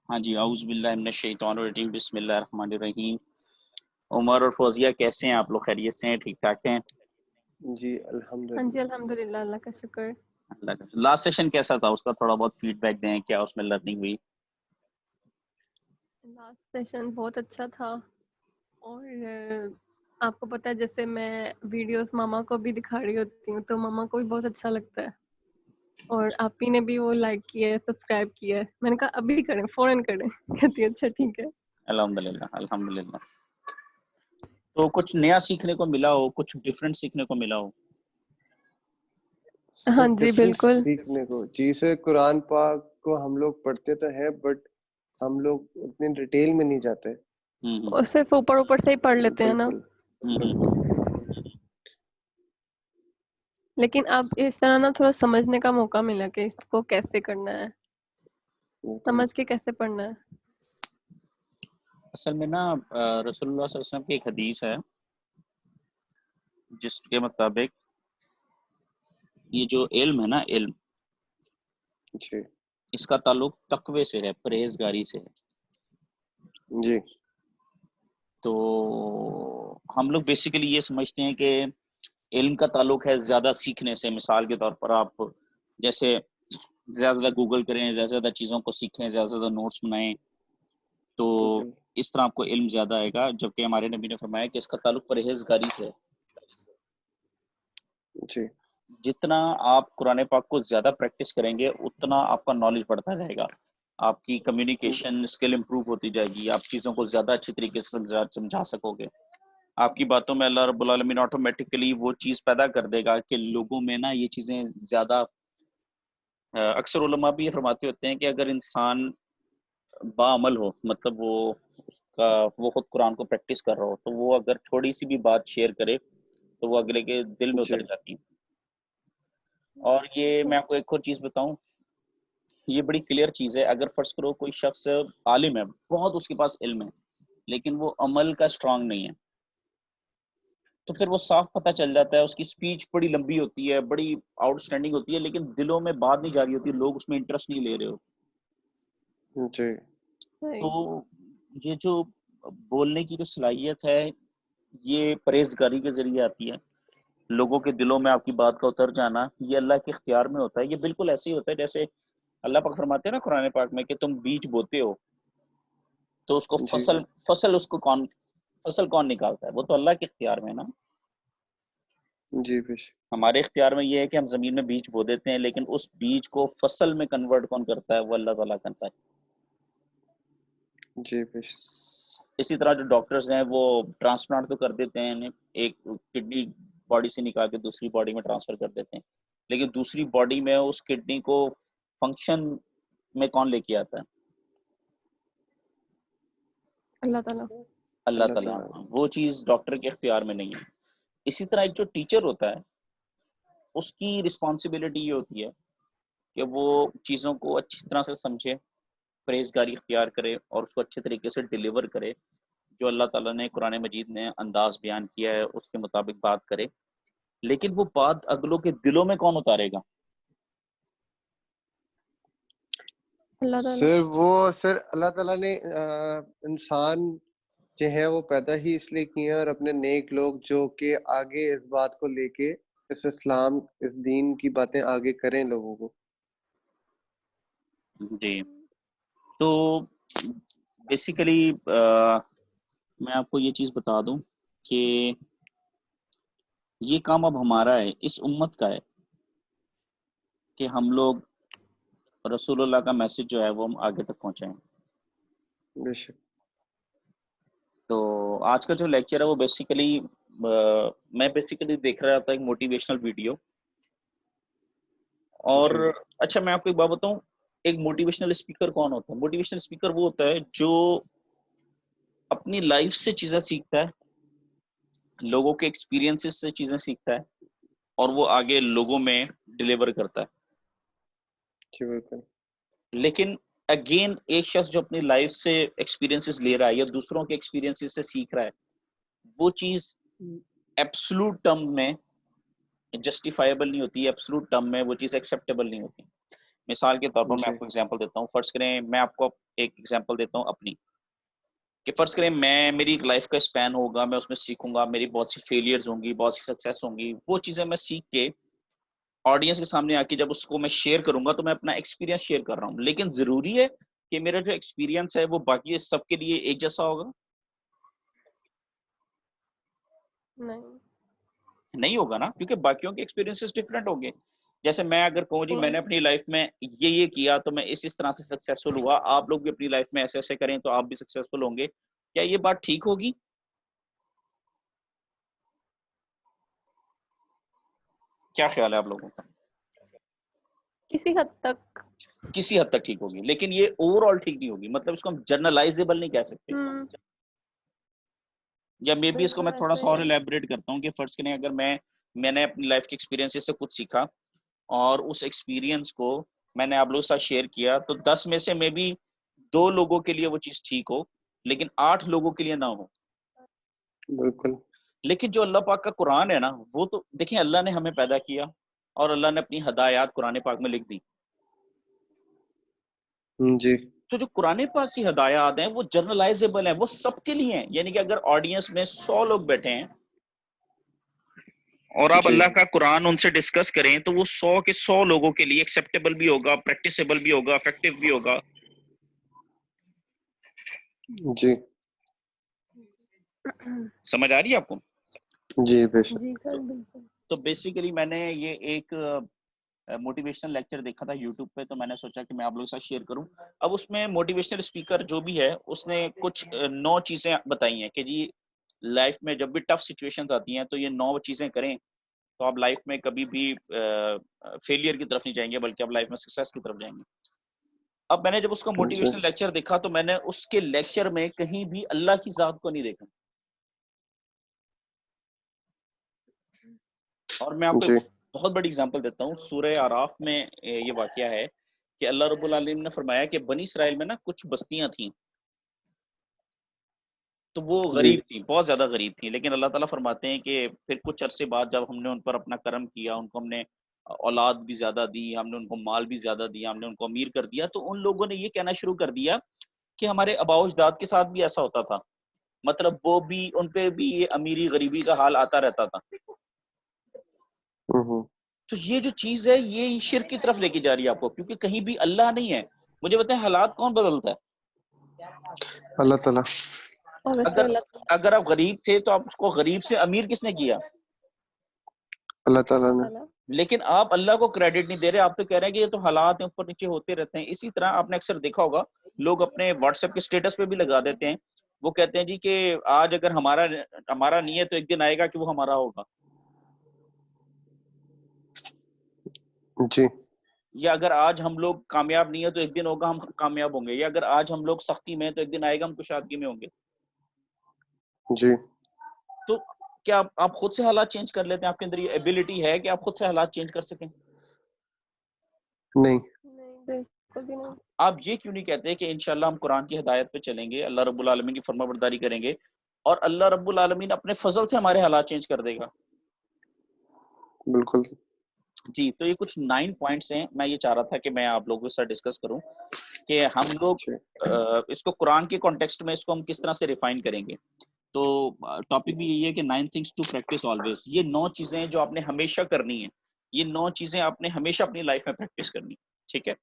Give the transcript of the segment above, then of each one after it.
ہاں جی، اعوذ باللہ من الشیطان الرجیم، بسم اللہ الرحمن الرحیم۔ عمر اور فوزیہ کیسے ہیں آپ لوگ؟ خیریت سے ہیں؟ ٹھیک ٹھاک ہیں؟ جی ہاں جی الحمدللہ، اللہ کا شکر۔ اللہ کا لاسٹ سیشن کیسا تھا؟ اس کا تھوڑا بہت فیڈ بیک دیں، کیا اس میں لرننگ ہوئی؟ لاسٹ سیشن بہت اچھا تھا، اور آپ کو پتہ ہے جیسے میں ویڈیوز ماما کو بھی دکھا رہی ہوتی ہوں تو ماما کو بھی بہت اچھا لگتا ہے، اور آپ ہی نے بھی وہ لائک کیا ہے، سبسکرائب کیا ہے۔ میں نے کہا ابھی کریں، فوراً کریں۔ کہتی ہے اچھا ٹھیک ہے۔ الحمدللہ الحمدللہ۔ تو کچھ نیا سیکھنے کو ملا ہو، کچھ ڈفرینٹ سیکھنے کو ملا ہو؟ ہاں سر جی ڈفرینس بالکل۔ سیکھنے کو، جی سر قرآن پاک کو ہم لوگ پڑھتے تو ہیں بٹ ہم لوگ اتنے ڈیٹیل میں نہیں جاتے۔ اور صرف اوپر اوپر سے ہی پڑھ لیتے ہیں نا، بالکل لیکن اب اس طرح نا تھوڑا سمجھنے کا موقع ملا کہ اس کو کیسے کرنا ہے، سمجھ کے کیسے پڑھنا ہے۔ اصل میں نا رسول اللہ صلی اللہ علیہ وسلم کی ایک حدیث ہے جس کے مطابق یہ جو علم ہے نا، علم جی اس کا تعلق تقوی سے ہے، پرہیزگاری سے ہے۔ جی تو ہم لوگ بیسیکلی یہ سمجھتے ہیں کہ علم کا تعلق ہے زیادہ سیکھنے سے۔ مثال کے طور پر آپ جیسے زیادہ سے زیادہ گوگل کریں، زیادہ سے زیادہ چیزوں کو سیکھیں، زیادہ سے زیادہ نوٹس بنائیں، تو اس طرح آپ کو علم زیادہ آئے گا، جبکہ ہمارے نبی نے فرمایا کہ اس کا تعلق پرہیزگاری سے ہے۔ جی جتنا آپ قرآن پاک کو زیادہ پریکٹس کریں گے اتنا آپ کا نالج بڑھتا جائے گا، آپ کی کمیونیکیشن اسکل امپروو ہوتی جائے گی، آپ چیزوں کو زیادہ اچھی طریقے سے سمجھا سکو گے۔ آپ کی باتوں میں اللہ رب العالمین آٹومیٹکلی وہ چیز پیدا کر دے گا کہ لوگوں میں نا یہ چیزیں زیادہ اکثر علماء بھی یہ فرماتے ہوتے ہیں کہ اگر انسان باعمل ہو، مطلب وہ خود قرآن کو پریکٹس کر رہا ہو، تو وہ اگر تھوڑی سی بھی بات شیئر کرے تو وہ اگلے کے دل میں جی اتر جاتی ہے۔ اور یہ میں آپ کو ایک اور چیز بتاؤں، یہ بڑی کلیئر چیز ہے۔ اگر فرض کرو کوئی شخص عالم ہے، بہت اس کے پاس علم ہے، لیکن وہ عمل کا اسٹرانگ نہیں ہے، تو پھر وہ صاف پتہ چل جاتا ہے، اس کی سپیچ بڑی لمبی ہوتی ہے، بڑی آؤٹ اسٹینڈنگ ہوتی ہے، لیکن دلوں میں بات نہیں جا رہی ہوتی، لوگ اس میں انٹرسٹ نہیں لے رہے ہو۔ جی تو یہ جو بولنے کی جو صلاحیت ہے یہ پرہیزگاری کے ذریعے آتی ہے، لوگوں کے دلوں میں آپ کی بات کا اتر جانا یہ اللہ کے اختیار میں ہوتا ہے۔ یہ بالکل ایسے ہی ہوتا ہے جیسے اللہ پاک فرماتے ہیں نا قرآن پاک میں کہ تم بیج بوتے ہو تو اس کو جی فصل فصل کون نکالتا ہے؟ وہ تو اللہ کے اختیار میں ہے نا۔ جی بیش ہمارے اختیار میں یہ ہے کہ ہم زمین میں بیج بو دیتے ہیں، لیکن اس بیج کو فصل میں کنورٹ کون کرتا ہے؟ وہ اللہ تعالیٰ کرتا ہے۔ جی بیش اسی طرح جو ڈاکٹرز ہیں وہ ٹرانسپلانٹ تو کر دیتے ہیں، ایک کڈنی باڈی سے نکال کے دوسری باڈی میں ٹرانسفر کر دیتے ہیں، لیکن دوسری باڈی میں اس کڈنی کو فنکشن میں کون لے کے آتا ہے؟ اللہ تعالیٰ۔ اللہ تعالیٰ۔ وہ چیز ڈاکٹر کے اختیار میں نہیں ہے۔ اسی طرح ایک جو ٹیچر ہوتا ہے اس کی رسپانسبلٹی یہ ہوتی ہے کہ وہ چیزوں کو اچھی طرح سے سمجھے، پرہیزگاری اختیار کرے اور اس کو اچھے طریقے سے ڈیلیور کرے، جو اللہ تعالیٰ نے قرآن مجید میں انداز بیان کیا ہے اس کے مطابق بات کرے، لیکن وہ بات اگلوں کے دلوں میں کون اتارے گا؟ اللہ تعالیٰ۔ سر اللہ تعالیٰ نے انسان جو ہے وہ پیدا ہی اس لیے کیے ہیں، اور اپنے نیک لوگ جو کہ آگے اس بات کو لے کے اس اسلام اس دین کی باتیں آگے کریں لوگوں کو۔ جی تو بیسیکلی میں آپ کو یہ چیز بتا دوں کہ یہ کام اب ہمارا ہے، اس امت کا ہے کہ ہم لوگ رسول اللہ کا میسج جو ہے وہ ہم آگے تک پہنچائیں۔ بے شک تو آج کا جو لیکچر ہے وہ بیسیکلی میں دیکھ رہا تھا ایک موٹیویشنل ویڈیو، اور جی اچھا میں آپ کو ایک بات بتاؤں، ایک موٹیویشنل اسپیکر کون ہوتا ہے؟ موٹیویشنل اسپیکر وہ ہوتا ہے جو اپنی لائف سے چیزیں سیکھتا ہے، لوگوں کے ایکسپیرینسز سے چیزیں سیکھتا ہے اور وہ آگے لوگوں میں ڈیلیور کرتا ہے۔ جی بالکل لیکن اگین ایک شخص جو اپنی لائف سے ایکسپیرینسز لے رہا ہے یا دوسروں کے ایکسپیرینسز سے سیکھ رہا ہے، وہ چیز ایبسلوٹ ٹرم میں جسٹیفائیبل نہیں ہوتی، ایبسلوٹ ٹرم میں وہ چیز ایکسیپٹیبل نہیں ہوتی۔ مثال کے طور پر میں جی آپ کو ایگزامپل دیتا ہوں. فرض کریں میں آپ کو ایک ایگزامپل دیتا ہوں اپنی, کہ فرض کریں میری ایک لائف کا اسپین ہوگا, میں اس میں سیکھوں گا, میری بہت سی فیلئرز ہوں گی, بہت سی سکسیس ہوں گی, وہ چیزیں میں سیکھ کے آڈینس کے سامنے آ کے جب اس کو میں شیئر کروں گا تو میں اپنا ایکسپیرینس شیئر کر رہا ہوں. لیکن ضروری ہے کہ میرا جو ایکسپیرینس ہے وہ باقی سب کے لیے ایک جیسا ہوگا؟ نہیں نہیں ہوگا نا, کیونکہ باقیوں کے ایکسپیرینسز ڈفرینٹ ہوں گے. جیسے میں اگر کہوں جی میں نے اپنی لائف میں یہ کیا تو میں اس طرح سے سکسیسفل ہوا, آپ لوگ بھی اپنی لائف میں ایسے ایسے کریں تو آپ بھی سکسیسفل ہوں گے, کیا یہ بات ٹھیک ہوگی؟ کیا خیال ہے آپ لوگوں کا؟ کسی حد تک کسی حد تک ٹھیک ہوگی, لیکن یہ اوور آل ٹھیک نہیں ہوگی. مطلب اس کو ہم جرنلائزیبل نہیں کہہ سکتے. یا مے بی اس کو میں بالکل تھوڑا ایسا سا ہی اور ہے. الیبریٹ کرتا ہوں کہ فرض کریں اگر میں نے اپنی لائف کے ایکسپیرینس سے کچھ سیکھا اور اس ایکسپیرینس کو میں نے آپ لوگوں کے ساتھ شیئر کیا, تو 10 میں سے مے بی 2 لوگوں کے لیے وہ چیز ٹھیک ہو, لیکن 8 لوگوں کے لیے نہ ہو. بالکل. لیکن جو اللہ پاک کا قرآن ہے نا, وہ تو دیکھیں اللہ نے ہمیں پیدا کیا اور اللہ نے اپنی ہدایات قرآن پاک میں لکھ دی. جی تو جو قرآن پاک کی ہدایات ہیں وہ جرنلائزیبل ہیں, وہ سب کے لیے ہیں. یعنی کہ اگر آڈینس میں 100 لوگ بیٹھے ہیں اور آپ جی اللہ کا قرآن ان سے ڈسکس کریں تو وہ 100 کے 100 لوگوں کے لیے ایکسیپٹیبل بھی ہوگا, پریکٹیسیبل بھی ہوگا, افیکٹو بھی ہوگا. جی سمجھ آ رہی ہے آپ کو؟ جی بے شک. جی سر بالکل. تو بیسیکلی میں نے یہ ایک موٹیویشنل لیکچر دیکھا تھا یوٹیوب پہ, تو میں نے سوچا کہ میں آپ لوگوں کے ساتھ شیئر کروں. اب اس میں موٹیویشنل اسپیکر جو بھی ہے اس نے کچھ 9 چیزیں بتائی ہیں کہ جی لائف میں جب بھی ٹف سچویشنز آتی ہیں تو یہ 9 چیزیں کریں تو آپ لائف میں کبھی بھی فیلئر کی طرف نہیں جائیں گے, بلکہ آپ لائف میں سکسیس کی طرف جائیں گے. اب میں نے جب اس کا جی موٹیویشنل لیکچر دیکھا تو میں نے اس کے لیکچر میں کہیں بھی اللہ کی ذات کو نہیں دیکھا. اور میں آپ کو جی بہت بڑی اگزامپل دیتا ہوں. سورہ اعراف میں یہ واقعہ ہے کہ اللہ رب العالمین نے فرمایا کہ بنی اسرائیل میں نا کچھ بستیاں تھیں تو وہ جی غریب تھیں, بہت زیادہ غریب تھیں. لیکن اللہ تعالیٰ فرماتے ہیں کہ پھر کچھ عرصے بعد جب ہم نے ان پر اپنا کرم کیا, ان کو ہم نے اولاد بھی زیادہ دی, ہم نے ان کو مال بھی زیادہ دیا, ہم نے ان کو امیر کر دیا, تو ان لوگوں نے یہ کہنا شروع کر دیا کہ ہمارے آباء و اجداد کے ساتھ بھی ایسا ہوتا تھا. مطلب وہ بھی ان پہ بھی یہ امیری غریبی کا حال آتا رہتا تھا. تو یہ جو چیز ہے یہ شرک کی طرف لے کے جا رہی ہے آپ کو, کیونکہ کہیں بھی اللہ نہیں ہے. مجھے بتائیں حالات کون بدلتا ہے؟ اللہ تعالیٰ. اگر آپ غریب تھے تو آپ کو غریب سے امیر کس نے کیا؟ اللہ تعالیٰ نے. لیکن آپ اللہ کو کریڈٹ نہیں دے رہے, آپ تو کہہ رہے ہیں کہ یہ تو حالات ہیں اوپر نیچے ہوتے رہتے ہیں. اسی طرح آپ نے اکثر دیکھا ہوگا لوگ اپنے واٹس ایپ کے اسٹیٹس پہ بھی لگا دیتے ہیں, وہ کہتے ہیں جی کہ آج اگر ہمارا نہیں ہے تو ایک دن آئے گا کہ وہ ہمارا ہوگا. جی یا اگر آج ہم لوگ کامیاب نہیں ہے تو ایک دن ہوگا ہم کامیاب ہوں گے. یا اگر آج ہم لوگ سختی میں ہیں تو ایک دن آئے گا ہم کشادگی میں ہوں گے. جی تو کیا آپ خود سے حالات چینج کر لیتے ہیں؟ آپ کے اندر یہ ایبلٹی ہے کہ آپ خود سے حالات چینج کر سکیں؟ نہیں. بالکل بھی نہیں. آپ یہ کیوں نہیں کہتے کہ انشاءاللہ ہم قرآن کی ہدایت پہ چلیں گے, اللہ رب العالمین کی فرما برداری کریں گے اور اللہ رب العالمین اپنے فضل سے ہمارے حالات چینج کر دے گا؟ بالکل. جی تو یہ کچھ 9 پوائنٹس ہیں, میں یہ چاہ رہا تھا کہ میں آپ لوگوں کے ساتھ ڈسکس کروں کہ ہم لوگ جی اس کو قرآن کے کانٹیکسٹ میں اس کو ہم کس طرح سے ریفائن کریں گے. تو ٹاپک بھی یہی ہے کہ 9 things to practice always. یہ 9 چیزیں جو آپ نے ہمیشہ کرنی ہیں, یہ 9 چیزیں آپ نے ہمیشہ اپنی لائف میں پریکٹس کرنی. ٹھیک ہے,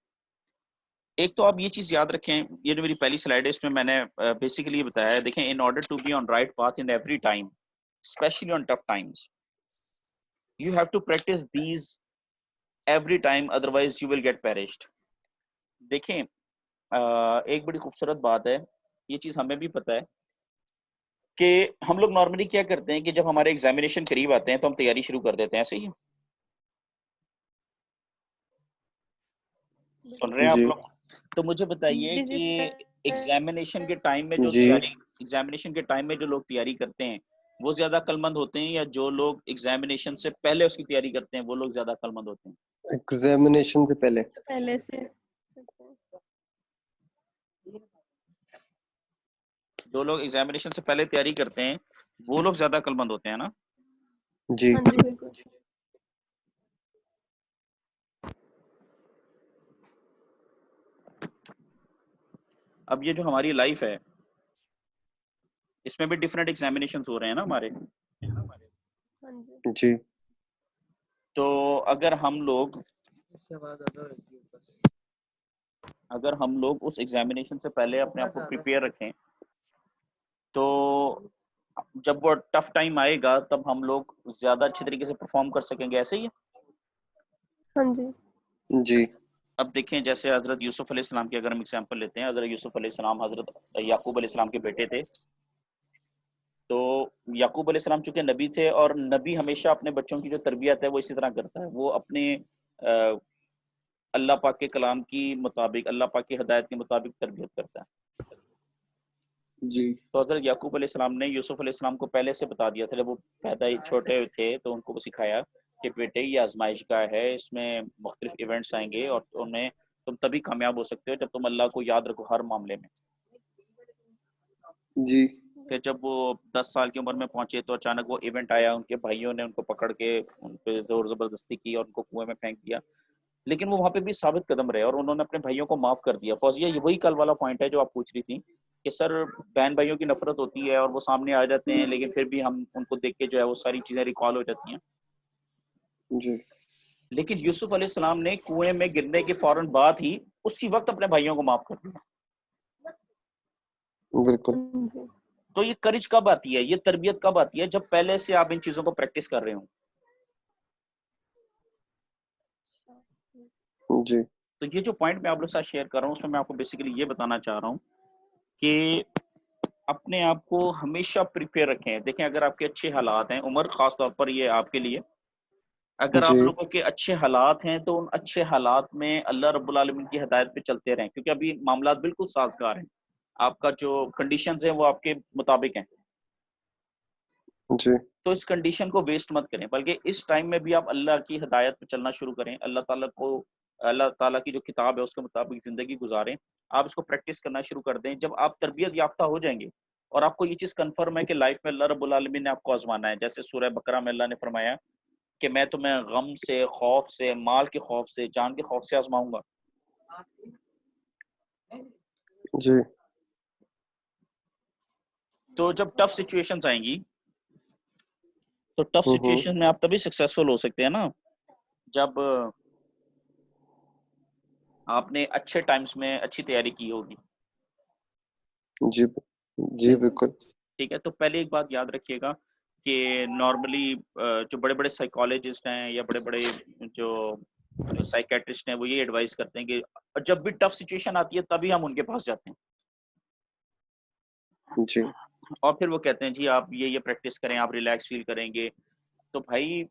ایک تو آپ یہ چیز یاد رکھیں, یہ جو میری پہلی سلائڈ ہے اس میں میں نے بیسیکلی یہ بتایا ہے. دیکھیں, in order to be on right path in every time, especially on tough times, you have to practice these every time, otherwise you will get perished. دیکھیں ایک بڑی خوبصورت بات ہے, یہ چیز ہمیں بھی پتہ ہے کہ ہم لوگ نارملی کیا کرتے ہیں کہ جب ہمارے ایگزامینیشن قریب آتے ہیں تو ہم تیاری شروع کر دیتے ہیں. صحیح ہے, سن رہے ہیں آپ جی لوگ؟ تو مجھے بتائیے جی جی کہ سر. ایگزامینیشن کے ٹائم میں جی جو لوگ تیاری کرتے ہیں وہ زیادہ عقل مند ہوتے ہیں, یا جو لوگ ایگزامینیشن سے پہلے اس کی تیاری کرتے ہیں وہ لوگ زیادہ عقل مند ہوتے ہیں؟ ایگزامینیشن سے پہلے. پہلے سے. جو لوگ ایگزامینیشن سے پہلے تیاری کرتے ہیں وہ لوگ زیادہ عقل مند ہوتے ہیں نا. جی ہاں جی بالکل. اب یہ جو ہماری لائف ہے اس میں بھی ڈفرینٹ ایگزامینیشنز ہو رہے ہیں نا ہمارے. ہاں جی جی تو اگر ہم لوگ اس ایگزامینیشن سے پہلے اپنے آپ کو پریپیئر رکھیں تو جب وہ ٹف ٹائم آئے گا تب ہم لوگ زیادہ اچھی طریقے سے پرفارم کر سکیں گے. ایسے ہی ہے. ہاں جی جی اب دیکھیں جیسے حضرت یوسف علیہ السلام کی اگر ہم ایگزامپل لیتے ہیں, حضرت یوسف علیہ السلام حضرت یعقوب علیہ السلام کے بیٹے تھے. تو یعقوب علیہ السلام چونکہ نبی تھے, اور نبی ہمیشہ اپنے بچوں کی جو تربیت ہے وہ اسی طرح کرتا ہے, وہ اپنے اللہ پاک کے کلام کی مطابق, اللہ پاک کی ہدایت کے مطابق تربیت کرتا ہے. جی تو حضرت یعقوب علیہ السلام نے یوسف علیہ السلام کو پہلے سے بتا دیا تھا, جب وہ پیدا ہی چھوٹے تھے تو ان کو سکھایا کہ بیٹے یہ آزمائش گاہ ہے, اس میں مختلف ایونٹس آئیں گے اور ان میں تم تبھی کامیاب ہو سکتے ہو جب تم اللہ کو یاد رکھو ہر معاملے میں. جی پھر جب وہ 10 سال کی عمر میں پہنچے تو اچانک وہ ایونٹ آیا, ان کے بھائیوں نے ان کو پکڑ کے ان پہ زور زبردستی کی اور ان کو کنویں میں پھینک دیا. لیکن وہ وہاں پہ بھی ثابت قدم رہے اور انہوں نے اپنے بھائیوں کو معاف کر دیا. فوزیہ یہ وہی کل والا پوائنٹ ہے جو آپ پوچھ رہی تھی کہ سر بہن بھائیوں کی نفرت ہوتی ہے اور وہ سامنے آ جاتے ہیں, لیکن پھر بھی ہم ان کو دیکھ کے جو ہے وہ ساری چیزیں ریکال ہو جاتی ہیں. جی لیکن یوسف علیہ السلام نے کنویں میں گرنے کے فوراً بعد ہی اسی وقت اپنے بھائیوں کو معاف کر دیا. بالکل. ہاں جی تو یہ کرج کب آتی ہے, یہ تربیت کب آتی ہے؟ جب پہلے سے آپ ان چیزوں کو پریکٹس کر رہے ہوں. جی تو یہ جو پوائنٹ میں آپ لوگ کے ساتھ شیئر کر رہا ہوں اس میں میں آپ کو بیسیکلی یہ بتانا چاہ رہا ہوں کہ اپنے آپ کو ہمیشہ پریپیئر رکھیں. دیکھیں اگر آپ کے اچھے حالات ہیں, عمر خاص طور پر یہ آپ کے لیے, اگر آپ جی لوگوں کے اچھے حالات ہیں تو ان اچھے حالات میں اللہ رب العالمین کی ہدایت پہ چلتے رہیں, کیونکہ ابھی معاملات بالکل سازگار ہیں, آپ کا جو کنڈیشنز ہیں وہ آپ کے مطابق ہیں. جی تو اس کنڈیشن کو ویسٹ مت کریں, بلکہ اس ٹائم میں بھی آپ اللہ کی ہدایت پہ چلنا شروع کریں. اللہ تعالیٰ کی جو کتاب ہے اس کے مطابق زندگی گزاریں. آپ اس کو پریکٹس کرنا شروع کر دیں. جب آپ تربیت یافتہ ہو جائیں گے اور آپ کو یہ چیز کنفرم ہے کہ لائف میں اللہ رب العالمین نے آپ کو آزمانا ہے, جیسے سورہ بقرہ میں اللہ نے فرمایا کہ میں تمہیں غم سے, خوف سے, مال کے خوف سے, جان کے خوف سے آزماؤں گا. جی تو جب ٹف سچویشنز آئیں گی تو ٹف سچویشن میں آپ تبھی سکسیسفل ہو سکتے ہیں نا جب آپ نے اچھے ٹائمز میں اچھی تیاری کی ہوگی. جی جی بالکل. ٹھیک ہے, تو پہلے ایک بات یاد رکھیے گا کہ نارملی جو بڑے بڑے سائیکالوجسٹ ہیں یا بڑے بڑے جو سائیکیٹرسٹ ہیں وہ یہ ایڈوائز کرتے ہیں کہ جب بھی ٹف سچویشن آتی ہے تبھی ہم ان کے پاس جاتے ہیں. جی اور پھر وہ کہتے ہیں جی آپ یہ پریکٹس کریں, آپ ریلیکس فیل کریں گے. تو بھائی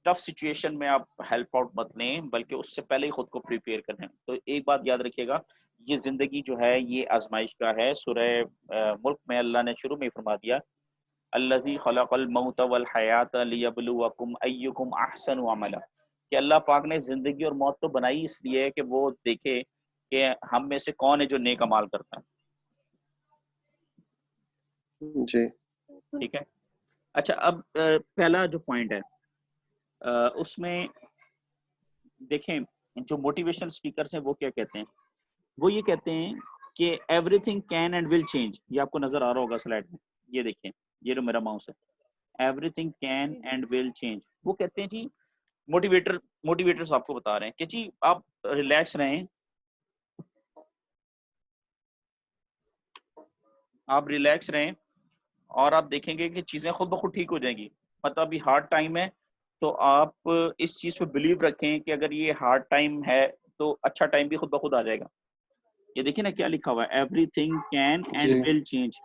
ٹف سچویشن میں آپ ہیلپ آؤٹ مت لیں, بلکہ اس سے پہلے ہی خود کو پریپیئر کریں. تو ایک بات یاد رکھیے گا, یہ زندگی جو ہے یہ آزمائش کا ہے. سورہ ملک میں اللہ نے شروع میں فرما دیا الذی خلق الموت والحیات لیبلوکم ایکم احسن عملا, کہ اللہ پاک نے زندگی اور موت تو بنائی اس لیے کہ وہ دیکھے کہ ہم میں سے کون ہے جو نیک اعمال کرتا ہے. جی ٹھیک ہے. اچھا, اب پہلا جو پوائنٹ ہے اس میں دیکھیں جو موٹیویشن اسپیکرس ہیں وہ کیا کہتے ہیں. وہ یہ کہتے ہیں کہ every thing can and will change. یہ آپ کو نظر آ رہا ہوگا سلائڈ میں, یہ دیکھیں, یہ جو میرا ماؤس ہے, everything can and will change. وہ کہتے ہیں جی موٹیویٹرز آپ کو بتا رہے ہیں کہ جی آپ ریلیکس رہیں, آپ ریلیکس رہیں اور آپ دیکھیں گے کہ چیزیں خود بخود ٹھیک ہو جائیں گی. مطلب ابھی ہارڈ ٹائم ہے تو آپ اس چیز پہ بلیو رکھیں کہ اگر یہ ہارڈ ٹائم ہے تو اچھا ٹائم بھی خود بخود آ جائے گا. یہ دیکھیں نا کیا لکھا ہوا ہے, everything can and G will change.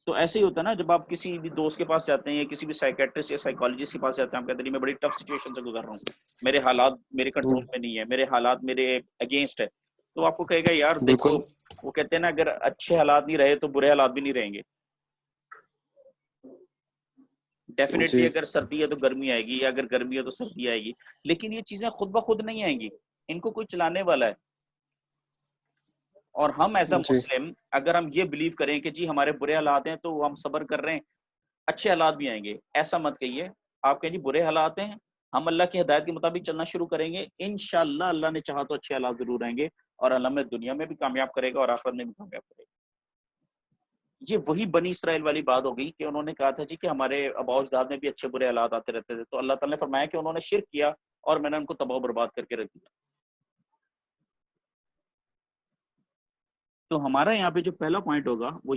تو ایسے ہی ہوتا ہے نا جب آپ کسی بھی دوست کے پاس جاتے ہیں یا کسی بھی سائیکیٹرسٹ یا سائیکالوجسٹ کے پاس جاتے ہیں, آپ کہتے ہیں میں بڑی ٹف سچویشن سے گزر رہا ہوں, میرے حالات میرے کنٹرول میں نہیں ہے, میرے حالات میرے اگینسٹ ہے. تو آپ کو کہے گا یار دیکھو, بالکل. وہ کہتے ہیں نا اگر اچھے حالات نہیں رہے تو برے حالات بھی نہیں رہیں گے. ڈیفینیٹلی جی اگر سردی ہے تو گرمی آئے گی, یا اگر گرمی ہے تو سردی آئے گی, لیکن یہ چیزیں خود بخود نہیں آئیں گی, ان کو کوئی چلانے والا ہے. اور ہم ایز اے جی مسلم اگر ہم یہ بلیو کریں کہ جی ہمارے برے حالات ہیں تو ہم صبر کر رہے ہیں, اچھے حالات بھی آئیں گے, ایسا مت کہیے. آپ کہیں جی برے حالات ہیں ہم اللہ کی ہدایت کے مطابق چلنا شروع کریں گے، انشاءاللہ اللہ نے چاہا تو اچھے حالات ضرور آئیں گے، اور اللہ ہمیں دنیا میں بھی کامیاب کرے گا اور آخرت میں بھی کامیاب کرے گا۔ یہ وہی بنی اسرائیل والی بات ہو گئی کہ انہوں نے کہا تھا جی کہ ہمارے آباء و اجداد میں بھی اچھے برے حالات آتے رہتے تھے، تو اللہ تعالیٰ نے فرمایا کہ انہوں نے شرک کیا اور میں نے ان کو تباہ و برباد کر کے رکھ دیا۔ تو ہمارا یہاں پہ جو پہلا پوائنٹ ہوگا وہ